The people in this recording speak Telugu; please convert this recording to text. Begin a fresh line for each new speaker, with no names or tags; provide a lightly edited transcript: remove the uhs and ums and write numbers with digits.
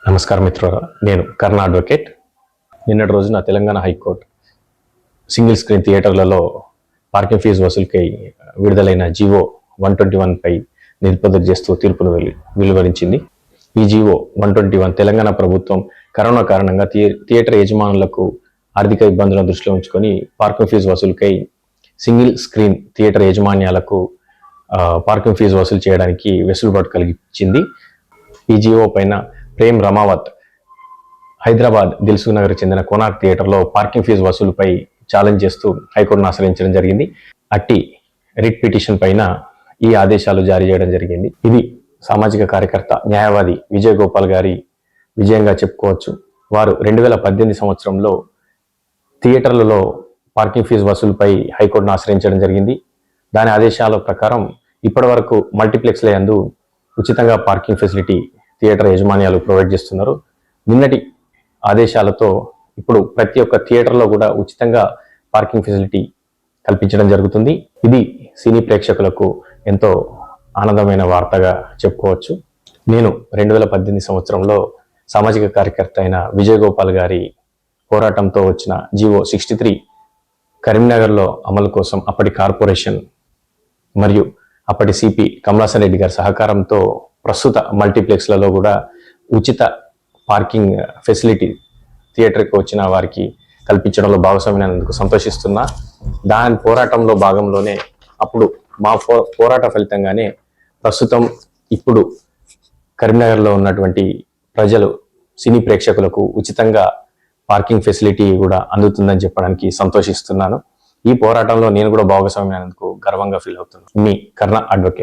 నమస్కారం మిత్రులారా, నేను కర్ణ అడ్వకేట్. నిన్నటి రోజున తెలంగాణ హైకోర్టు సింగిల్ స్క్రీన్ థియేటర్లలో పార్కింగ్ ఫీజు వసూలుకై విడుదలైన జీవో 121 పై నిలుపుదల చేస్తూ తీర్పును వెలువరించింది. ఈ జీవో 121 తెలంగాణ ప్రభుత్వం కరోనా కారణంగా థియేటర్ యజమానులకు ఆర్థిక ఇబ్బందులను దృష్టిలో ఉంచుకొని పార్కింగ్ ఫీజు వసూలుకై సింగిల్ స్క్రీన్ థియేటర్ యాజమాన్యాలకు పార్కింగ్ ఫీజు వసూలు చేయడానికి వెసులుబాటు కలిగించింది. ఈ జీవో పైన ప్రేమ్ రమావత్ హైదరాబాద్ దిల్సుఖ్ నగర్ చెందిన కోనార్క్ థియేటర్లో పార్కింగ్ ఫీజు వసూలుపై ఛాలెంజ్ చేస్తూ హైకోర్టును ఆశ్రయించడం జరిగింది. అట్టి రిట్ పిటిషన్ పైన ఈ ఆదేశాలు జారీ చేయడం జరిగింది. ఇది సామాజిక కార్యకర్త న్యాయవాది విజయ్ గోపాల్ గారి విజయంగా చెప్పుకోవచ్చు. వారు 2018 సంవత్సరంలో థియేటర్లలో పార్కింగ్ ఫీజు వసూలుపై హైకోర్టును ఆశ్రయించడం జరిగింది. దాని ఆదేశాల ప్రకారం ఇప్పటి వరకు మల్టీప్లెక్స్ల యందు ఉచితంగా పార్కింగ్ ఫెసిలిటీ థియేటర్ యజమాన్యాలు ప్రొవైడ్ చేస్తున్నారు. నిన్నటి ఆదేశాలతో ఇప్పుడు ప్రతి ఒక్క థియేటర్లో కూడా ఉచితంగా పార్కింగ్ ఫెసిలిటీ కల్పించడం జరుగుతుంది. ఇది సినీ ప్రేక్షకులకు ఎంతో ఆనందమైన వార్తగా చెప్పుకోవచ్చు. నేను 2018 సంవత్సరంలో సామాజిక కార్యకర్త అయిన విజయ్ గోపాల్ గారి పోరాటంతో వచ్చిన జీవో 63 కరీంనగర్లో అమలు కోసం అప్పటి కార్పొరేషన్ మరియు అప్పటి సిపి కమలాసన్ రెడ్డి గారి సహకారంతో ప్రస్తుత మల్టీప్లెక్స్లలో కూడా ఉచిత పార్కింగ్ ఫెసిలిటీ థియేటర్కి వచ్చిన వారికి కల్పించడంలో భాగస్వామ్యమైనందుకు సంతోషిస్తున్నా. దాని పోరాటంలో భాగంలోనే అప్పుడు మా పోరాట ఫలితంగానే ప్రస్తుతం ఇప్పుడు కరీంనగర్లో ఉన్నటువంటి ప్రజలు సినీ ప్రేక్షకులకు ఉచితంగా పార్కింగ్ ఫెసిలిటీ కూడా అందుతుందని చెప్పడానికి సంతోషిస్తున్నాను. ఈ పోరాటంలో నేను కూడా భాగస్వామ్యమైనందుకు గర్వంగా ఫీల్ అవుతున్నాను. మీ కర్ణ అడ్వకేట్.